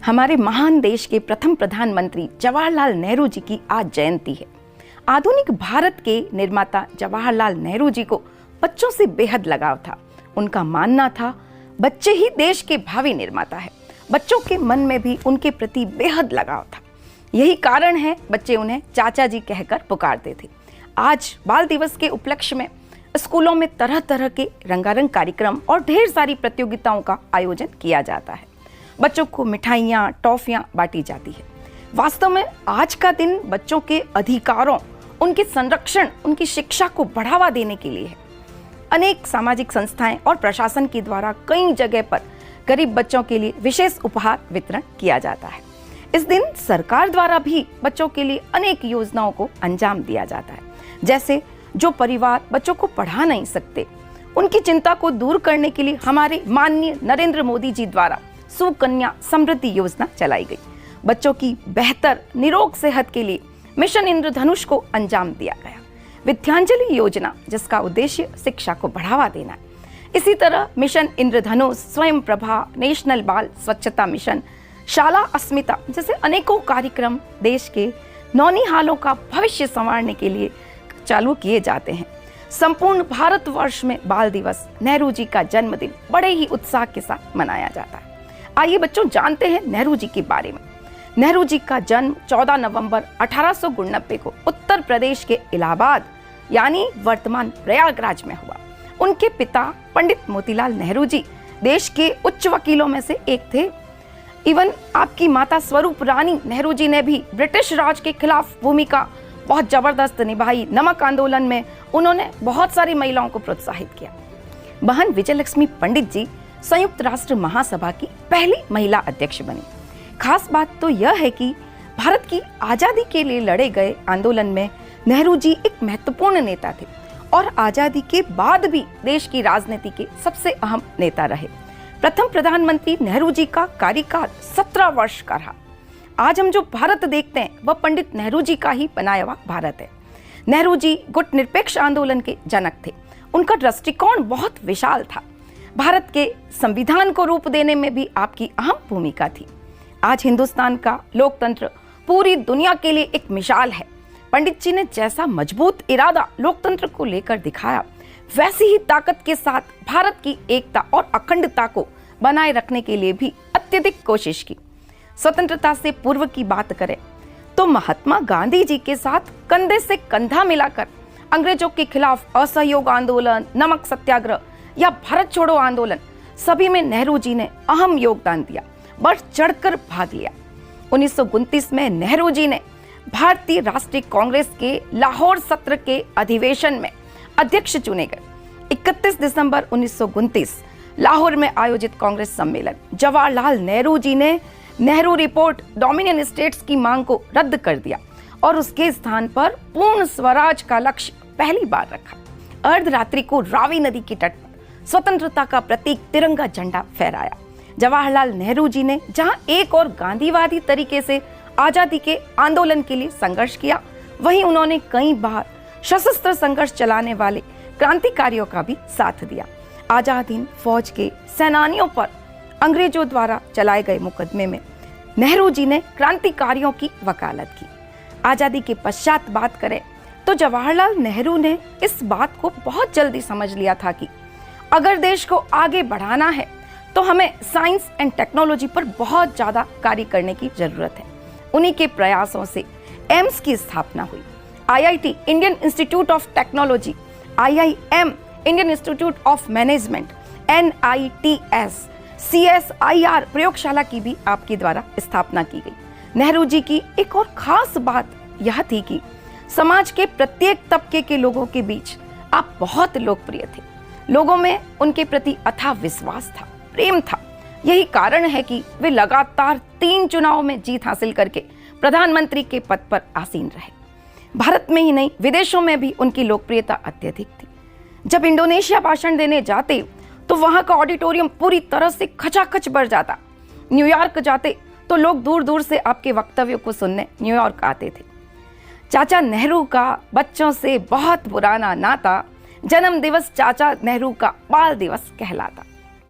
हमारे महान देश के प्रथम प्रधानमंत्री जवाहरलाल नेहरू जी की आज जयंती है। आधुनिक भारत के निर्माता जवाहरलाल नेहरू जी को बच्चों से बेहद लगाव था। उनका मानना था बच्चे ही देश के भावी निर्माता है। बच्चों के मन में भी उनके प्रति बेहद लगाव था। यही कारण है बच्चे उन्हें चाचा जी कहकर पुकारते थे। आज बाल दिवस के उपलक्ष्य में स्कूलों में तरह तरह के रंगारंग कार्यक्रम और ढेर सारी प्रतियोगिताओं का आयोजन किया जाता है। बच्चों को मिठाइयाँ, टॉफियाँ बांटी जाती है। वास्तव में आज का दिन बच्चों के अधिकारों, उनके संरक्षण, उनकी शिक्षा को बढ़ावा देने के लिए है। अनेक सामाजिक संस्थाएं और प्रशासन के द्वारा कई जगह पर गरीब बच्चों के लिए विशेष उपहार वितरण किया जाता है। इस दिन सरकार द्वारा भी बच्चों के लिए अनेक योजनाओं को अंजाम दिया जाता है। जैसे जो परिवार बच्चों को पढ़ा नहीं सकते, उनकी चिंता को दूर करने के लिए हमारे माननीय नरेंद्र मोदी जी द्वारा सुकन्या समृद्धि योजना चलाई गई। बच्चों की बेहतर निरोग सेहत के लिए मिशन इंद्रधनुष को अंजाम दिया गया। विद्यांजलि योजना, जिसका उद्देश्य शिक्षा को बढ़ावा देना है। इसी तरह मिशन इंद्रधनुष, स्वयं प्रभा, नेशनल बाल स्वच्छता मिशन, शाला अस्मिता जैसे अनेकों कार्यक्रम देश के नौनिहालों का भविष्य संवारने के लिए चालू किए जाते हैं। संपूर्ण भारतवर्ष में बाल दिवस, नेहरू जी का जन्मदिन बड़े ही उत्साह के साथ मनाया जाता है। आइए बच्चों जानते हैं नेहरू जी के बारे में। नेहरू जी का जन्म 14 नवंबर 1889 को उत्तर प्रदेश के इलाहाबाद यानी वर्तमान प्रयागराज में हुआ। उनके पिता पंडित मोतीलाल नेहरू जी देश के उच्च वकीलों में से एक थे। इवन आपकी माता स्वरूप रानी नेहरू जी ने भी ब्रिटिश राज के खिलाफ भूमिका बहुत जबरदस्त निभाई। नमक आंदोलन में उन्होंने बहुत सारी महिलाओं को प्रोत्साहित किया। बहन विजयलक्ष्मी पंडित जी संयुक्त राष्ट्र महासभा की पहली महिला अध्यक्ष बनी। खास बात तो यह है कि भारत की आजादी के लिए लड़े गए आंदोलन में नेहरू जी एक महत्वपूर्ण नेता थे और आजादी के बाद भी देश की राजनीति के सबसे अहम नेता रहे। प्रथम प्रधानमंत्री नेहरू जी का कार्यकाल 17 वर्ष का रहा। आज हम जो भारत देखते हैं वह पंडित नेहरू जी का ही बनाया हुआ भारत है। नेहरू जी गुटनिरपेक्ष आंदोलन के जनक थे। उनका दृष्टिकोण बहुत विशाल था। भारत के संविधान को रूप देने में भी आपकी अहम भूमिका थी। आज हिंदुस्तान का लोकतंत्र पूरी दुनिया के लिए एक मिसाल है। पंडित जी ने जैसा मजबूत इरादा लोकतंत्र को लेकर दिखाया, वैसी ही ताकत के साथ भारत की एकता और अखंडता को बनाए रखने के लिए भी अत्यधिक कोशिश की। स्वतंत्रता से पूर्व की बात करें तो महात्मा गांधी जी के साथ कंधे से कंधा मिलाकर अंग्रेजों के खिलाफ असहयोग आंदोलन, नमक सत्याग्रह या भारत छोड़ो आंदोलन, सभी में नेहरू जी ने अहम योगदान दिया, बढ़ चढ़कर भाग लिया। 1929 में नेहरू जी ने भारतीय राष्ट्रीय कांग्रेस के लाहौर सत्र के अधिवेशन में अध्यक्ष चुने गए। 31 दिसंबर 1929 लाहौर में आयोजित कांग्रेस सम्मेलन जवाहरलाल नेहरू जी ने नेहरू रिपोर्ट डोमिनियन स्टेट्स की मांग को रद्द कर दिया और उसके स्थान पर पूर्ण स्वराज का लक्ष्य पहली बार रखा। अर्धरात्रि को रावी नदी के तट पर स्वतंत्रता का प्रतीक तिरंगा झंडा फहराया। जवाहरलाल नेहरू जी ने जहां एक और गांधीवादी तरीके से आजादी के आंदोलन के लिए संघर्ष किया, वहीं उन्होंने कई बार सशस्त्र संघर्ष चलाने वाले क्रांतिकारियों का भी साथ दिया। आजाद हिंद फौज के सेनानियों पर अंग्रेजों द्वारा चलाए गए मुकदमे में नेहरू जी ने क्रांतिकारियों की वकालत की। आजादी के पश्चात बात करें तो जवाहरलाल नेहरू ने इस बात को बहुत जल्दी समझ लिया था कि अगर देश को आगे बढ़ाना है तो हमें साइंस एंड टेक्नोलॉजी पर बहुत ज्यादा कार्य करने की जरूरत है। उन्हीं के प्रयासों से एम्स की स्थापना हुई। IIT Indian institute of technology, IIM Indian institute of management, NITS, CSIR प्रयोगशाला की भी आपके द्वारा स्थापना की गई। नेहरू जी की एक और खास बात यह थी कि समाज के प्रत्येक तबके के लोगों के बीच आप बहुत लोकप्रिय थे। लोगों में उनके प्रति अथाह विश्वास था, प्रेम था। यही कारण है कि वे लगातार 3 चुनाव में जीत हासिल करके प्रधानमंत्री के पद पर आसीन रहे। भारत में ही नहीं, विदेशों में भी उनकी लोकप्रियता अत्यधिक थी। जब इंडोनेशिया भाषण देने जाते तो वहां का ऑडिटोरियम पूरी तरह से खचाखच भर जाता। न्यूयॉर्क जाते तो लोग दूर दूर से आपके वक्तव्यों को सुनने न्यूयॉर्क आते थे। चाचा नेहरू का बच्चों से बहुत पुराना नाता जन्म दिवस चाचा नेहरू का बाल दिवस कहलाता।